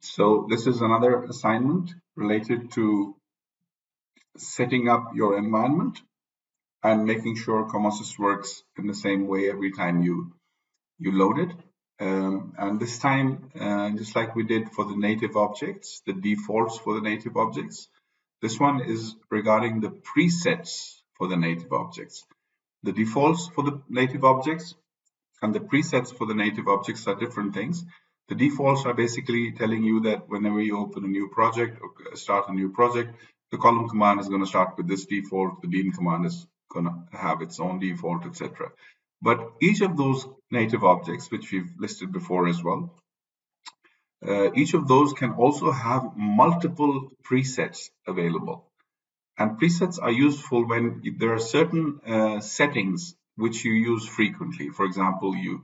So this is another assignment related to setting up your environment and making sure COMOSYS works in the same way every time you load it. And this time, just like we did for the native objects, the defaults for the native objects, this one is regarding the presets for the native objects. The defaults for the native objects and the presets for the native objects are different things. The defaults are basically telling you that whenever you open a new project or start a new project, the column command is going to start with this default, the bean command is going to have its own default, etc. But each of those native objects, which we've listed before as well, each of those can also have multiple presets available. And presets are useful when there are certain settings which you use frequently. For example, you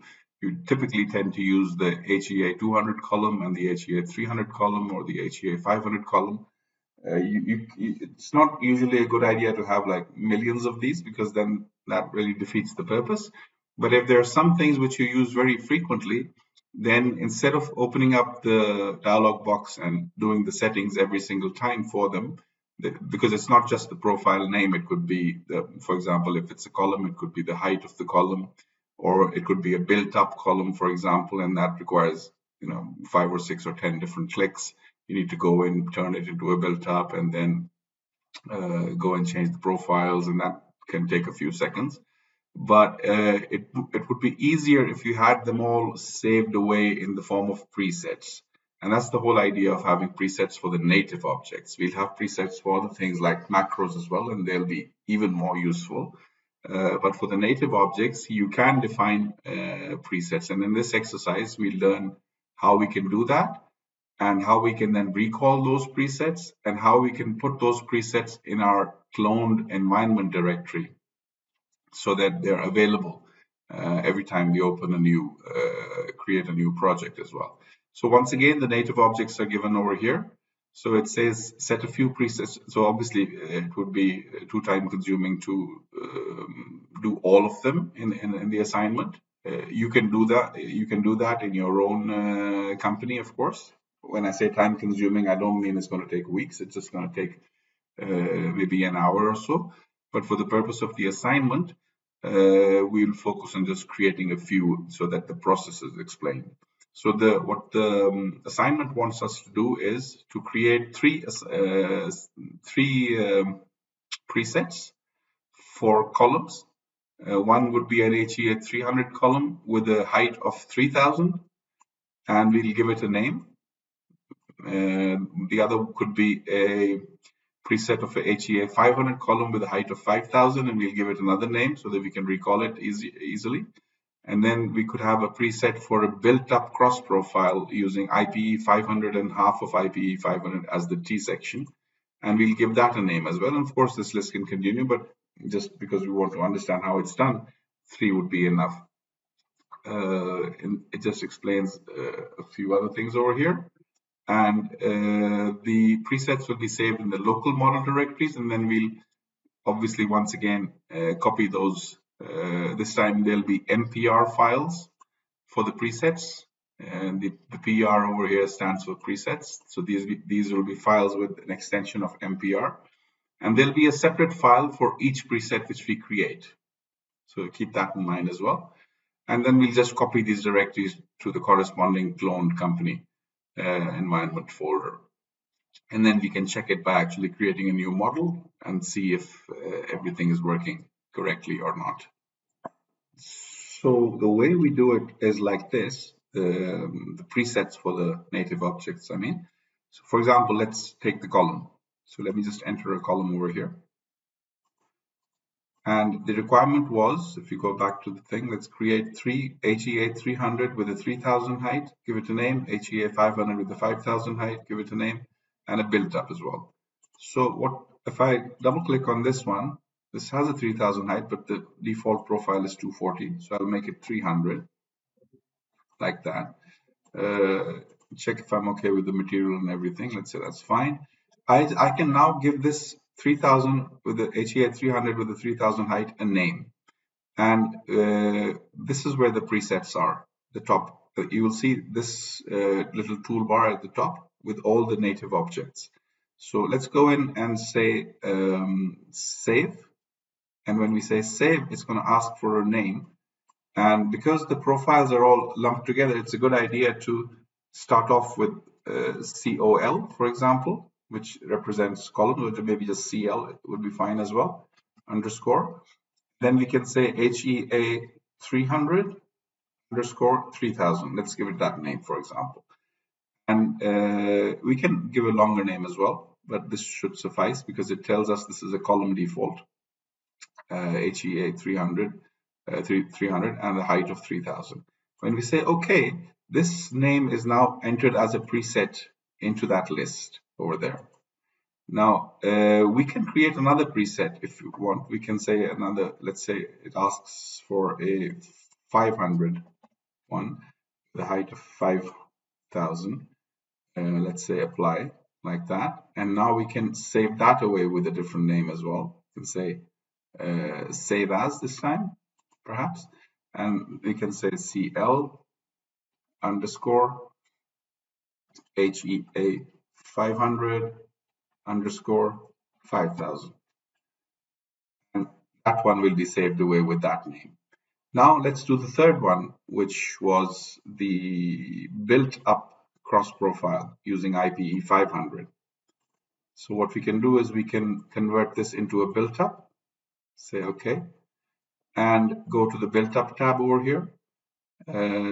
typically tend to use the HEA 200 column and the HEA 300 column or the HEA 500 column. It's not usually a good idea to have like millions of these, because then that really defeats the purpose. But if there are some things which you use very frequently, then instead of opening up the dialog box and doing the settings every single time for them, because it's not just the profile name, it could be, for example, if it's a column, it could be the height of the column, or it could be a built-up column, for example, and that requires 5 or 6 or 10 different clicks. You need to go in, turn it into a built-up, and then go and change the profiles, and that can take a few seconds. But it would be easier if you had them all saved away in the form of presets. And that's the whole idea of having presets for the native objects. We'll have presets for other things like macros as well, and they'll be even more useful. But for the native objects, you can define presets. And in this exercise, we learn how we can do that, and how we can then recall those presets, and how we can put those presets in our cloned environment directory so that they're available every time we open a new, create a new project as well. So once again, the native objects are given over here. So it says set a few presets. So obviously it would be too time consuming to do all of them in the assignment. You can do that. You can do that in your own company, of course. When I say time consuming, I don't mean it's going to take weeks. It's just going to take maybe an hour or so. But for the purpose of the assignment, we'll focus on just creating a few so that the process is explained. So what the assignment wants us to do is to create three presets for columns. One would be an HEA 300 column with a height of 3000, and we'll give it a name. The other could be a preset of a HEA 500 column with a height of 5000, and we'll give it another name so that we can recall it easily. And then we could have a preset for a built-up cross profile using IPE 500 and half of IPE 500 as the T section, and we'll give that a name as well. And of course, this list can continue, but just because we want to understand how it's done, 3 would be enough. And it just explains a few other things over here. And the presets will be saved in the local model directories, and then we'll obviously once again copy those. This time there'll be MPR files for the presets, and the PR over here stands for presets. So these will be files with an extension of MPR, and there'll be a separate file for each preset which we create. So keep that in mind as well. And then we'll just copy these directories to the corresponding cloned company environment folder, and then we can check it by actually creating a new model and see if everything is working correctly or not. So the way we do it is like this, the presets for the native objects, I mean. So for example, let's take the column. So let me just enter a column over here. And the requirement was, if you go back to the thing, let's create 3 HEA 300 with a 3000 height, give it a name, HEA 500 with a 5000 height, give it a name, and a built-up as well. So what if I double click on this one, this has a 3000 height, but the default profile is 240. So I'll make it 300 like that. Check if I'm okay with the material and everything. Let's say that's fine. I can now give this 3000 with the HEA 300 with the 3000 height a name. And this is where the presets are, the top you will see this little toolbar at the top with all the native objects. So let's go in and say save. And when we say save, it's going to ask for a name. And because the profiles are all lumped together, it's a good idea to start off with COL, for example, which represents column, or maybe just CL would be fine as well, underscore. Then we can say HEA 300 underscore 3000. Let's give it that name, for example. And we can give a longer name as well, but this should suffice because it tells us this is a column default, HEA 300, 300 and a height of 3000. When we say OK, this name is now entered as a preset into that list over there. Now, we can create another preset if you want. We can say another, let's say it asks for a 500 one, the height of 5000. Let's say apply like that. And now we can save that away with a different name as well. We can say save as this time, perhaps. And we can say CL underscore HEA 500 underscore 5000. And that one will be saved away with that name. Now let's do the third one, which was the built up cross profile using IPE 500. So what we can do is we can convert this into a built up, say OK, and go to the built up tab over here,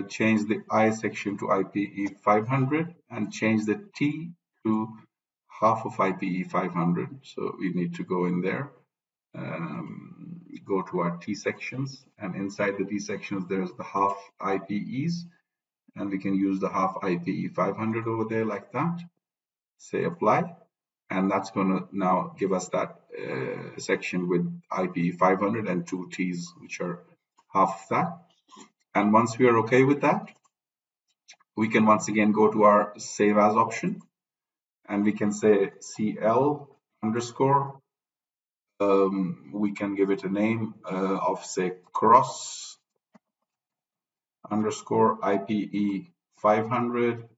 change the I section to IPE 500 and change the T to half of IPE 500. So we need to go in there, go to our T sections, and inside the T sections there's the half IPEs, and we can use the half IPE 500 over there like that, say apply, and that's going to now give us that section with IPE 500 and 2 T's, which are half of that. And once we are okay with that, we can once again go to our save as option, and we can say CL underscore, we can give it a name of say cross underscore IPE 500,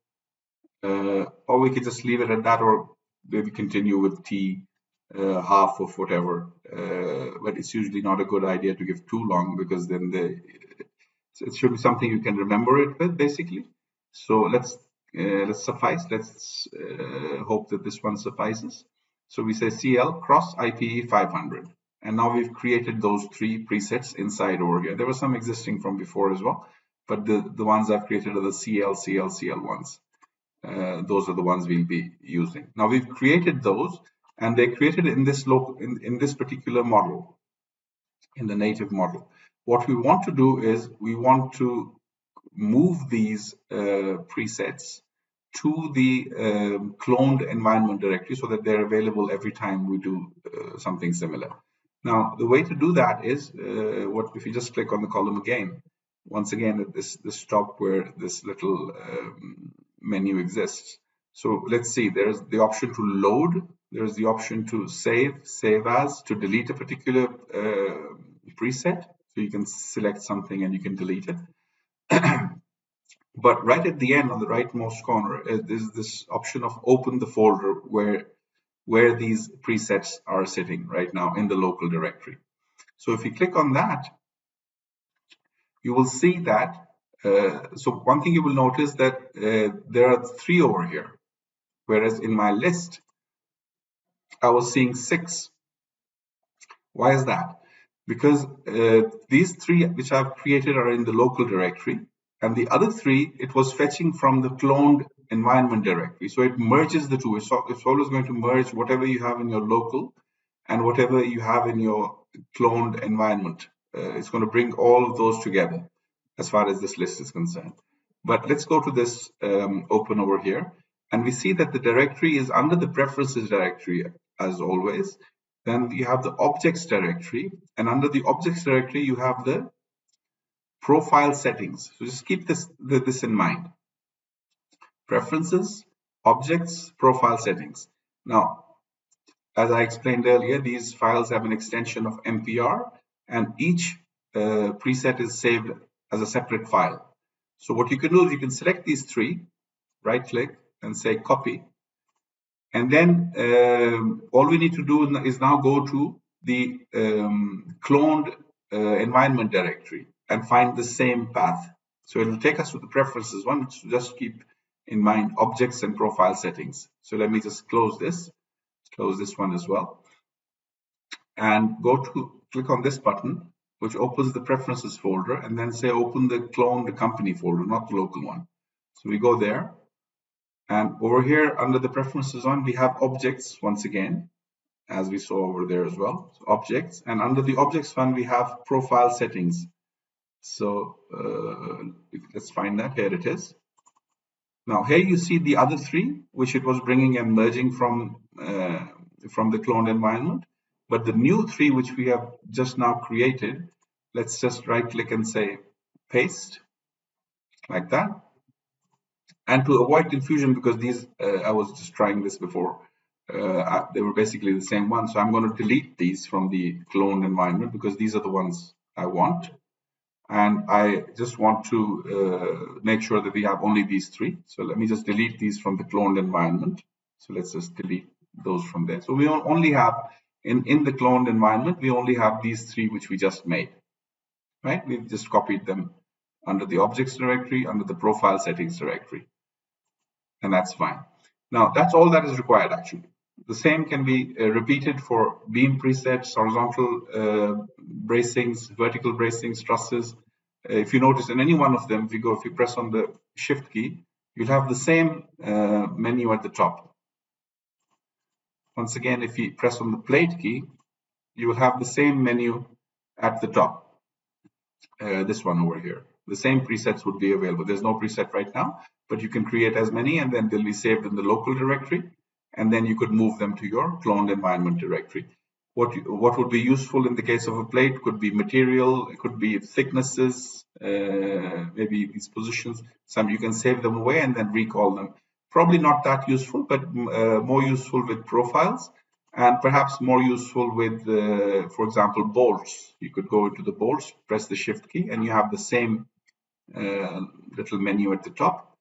or we could just leave it at that, or maybe continue with T half of whatever, but it's usually not a good idea to give too long, because then it should be something you can remember it with, basically. So let's suffice. Let's hope that this one suffices. So we say CL cross IPE 500, and now we've created those 3 presets inside over here. There were some existing from before as well, but the ones I've created are the CL ones. Those are the ones we'll be using. Now we've created those, and they're created in this in this particular model, in the native model. What we want to do is we want to move these presets to the cloned environment directory so that they're available every time we do something similar. Now, the way to do that is, if you just click on the column again, once again at this top where this little menu exists. So let's see, there's the option to load, there's the option to save as, to delete a particular preset. So you can select something and you can delete it. But right at the end on the rightmost corner is this option of open the folder where these presets are sitting right now in the local directory. So if you click on that, you will see that, so one thing you will notice that there are 3 over here, whereas in my list, I was seeing 6. Why is that? Because these 3 which I've created are in the local directory, and the other 3, it was fetching from the cloned environment directory. So it merges the 2. It's always going to merge whatever you have in your local and whatever you have in your cloned environment. It's going to bring all of those together as far as this list is concerned. But let's go to this open over here, and we see that the directory is under the preferences directory as always. Then you have the objects directory, and under the objects directory you have the profile settings. So just keep this in mind. Preferences, objects, profile settings. Now, as I explained earlier, these files have an extension of MPR, and each preset is saved as a separate file. So what you can do is you can select these three, right click and say copy. And then all we need to do is now go to the cloned environment directory and find the same path. So it will take us to the preferences one, which just keep in mind objects and profile settings. So let me just close this one as well, and click on this button, which opens the preferences folder, and then say open the cloned company folder, not the local one. So we go there, and over here under the preferences one, we have objects once again, as we saw over there as well. So objects, and under the objects one, we have profile settings. So let's find that. Here it is. Now here you see the other three, which it was bringing and merging from the cloned environment. But the new three, which we have just now created, let's just right click and say paste, like that. And to avoid confusion, because these, I was just trying this before, they were basically the same one. So I'm going to delete these from the cloned environment because these are the ones I want. And I just want to make sure that we have only these three. So let me just delete these from the cloned environment. So let's just delete those from there. So we only have, in the cloned environment, we only have these three which we just made, right? We've just copied them under the objects directory, under the profile settings directory. And that's fine. Now, that's all that is required actually. The same can be repeated for beam presets, horizontal bracings, vertical bracings, trusses. If you notice in any one of them, if you press on the shift key, you'll have the same menu at the top. Once again, if you press on the plate key, you will have the same menu at the top. This one over here. The same presets would be available. There's no preset right now, but you can create as many, and then they'll be saved in the local directory, and then you could move them to your cloned environment directory. What would be useful in the case of a plate could be material, it could be thicknesses, maybe these positions. Some you can save them away and then recall them. Probably not that useful, but more useful with profiles, and perhaps more useful with, for example, bolts. You could go into the bolts, press the shift key, and you have the same little menu at the top.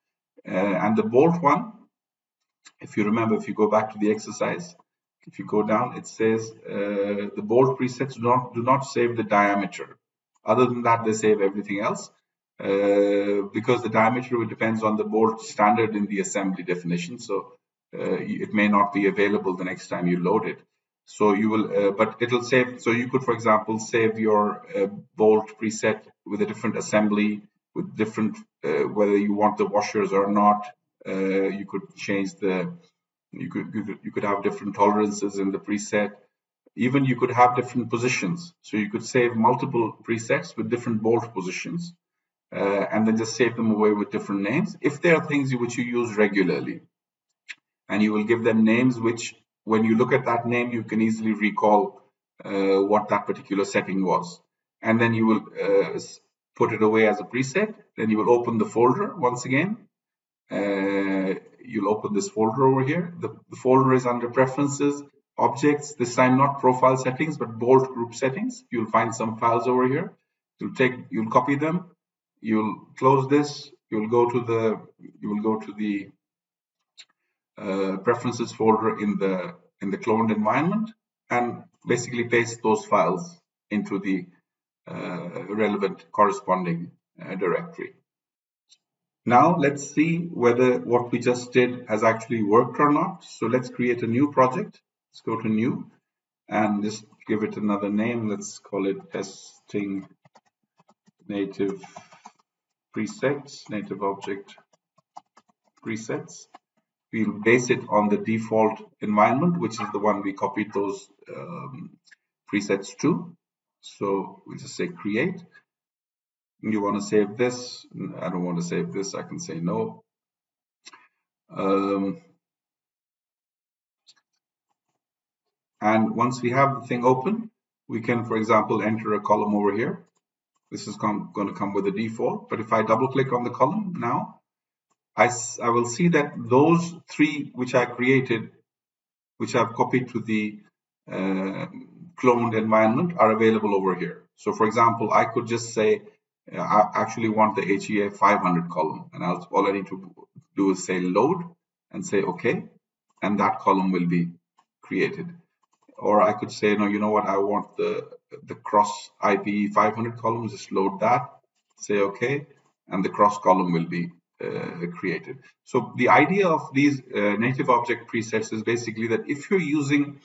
And the bolt one, if you remember, if you go back to the exercise, if you go down, it says the bolt presets do not save the diameter. Other than that, they save everything else, because the diameter depends on the bolt standard in the assembly definition. So it may not be available the next time you load it. So you will, but it'll save. So you could, for example, save your bolt preset with a different assembly, with different whether you want the washers or not. You could change the. You could have different tolerances in the preset. Even you could have different positions. So you could save multiple presets with different bolt positions, and then just save them away with different names. If there are things which you use regularly, and you will give them names which, when you look at that name, you can easily recall what that particular setting was. And then you will put it away as a preset. Then you will open the folder once again. You'll open this folder over here. The folder is under preferences, objects, this time not profile settings, but bolt group settings. You'll find some files over here. You'll copy them. You'll close this. You'll go to the preferences folder in the cloned environment, and basically paste those files into the relevant corresponding directory. Now let's see whether what we just did has actually worked or not. So let's create a new project. Let's go to new and just give it another name. Let's call it testing native presets, native object presets. We'll base it on the default environment, which is the one we copied those presets to. So we'll just say create. You want to save this? I don't want to save this. I can say no. And once we have the thing open, we can, for example, enter a column over here. This is going to come with a default. But if I double click on the column now, I will see that those three which I created, which I've copied to the cloned environment, are available over here. So for example, I could just say I actually want the HEA 500 column, and all I need to do is say load and say OK, and that column will be created. Or I could say, no, you know what, I want the cross IPE 500 columns, just load that, say OK, and the cross column will be created. So the idea of these native object presets is basically that if you're using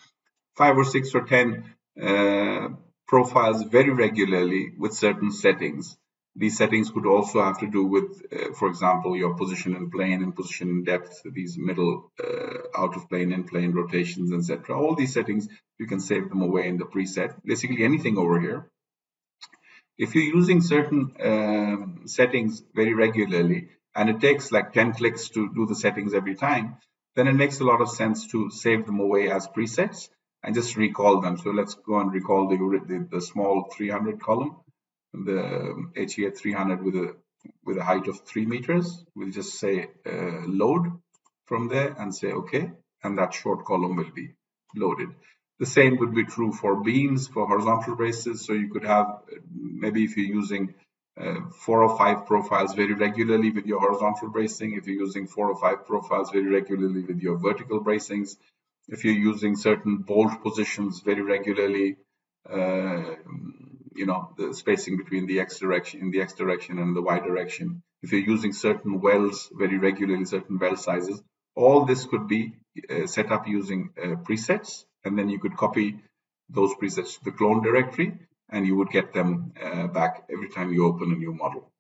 5 or 6 or 10 profiles very regularly with certain settings, these settings could also have to do with, for example, your position in plane and position in depth, these middle out of plane, in plane rotations, etc. All these settings, you can save them away in the preset. Basically anything over here. If you're using certain settings very regularly, and it takes like 10 clicks to do the settings every time, then it makes a lot of sense to save them away as presets and just recall them. So let's go and recall the small 300 column, the HEA 300 with a height of 3 meters. We'll just say load from there and say OK, and that short column will be loaded. The same would be true for beams, for horizontal braces. So you could have, maybe if you're using 4 or 5 profiles very regularly with your horizontal bracing, if you're using 4 or 5 profiles very regularly with your vertical bracings, if you're using certain bolt positions very regularly, the spacing between the X direction, in the X direction and the Y direction, if you're using certain welds very regularly, certain weld sizes, all this could be set up using presets, and then you could copy those presets to the clone directory, and you would get them back every time you open a new model.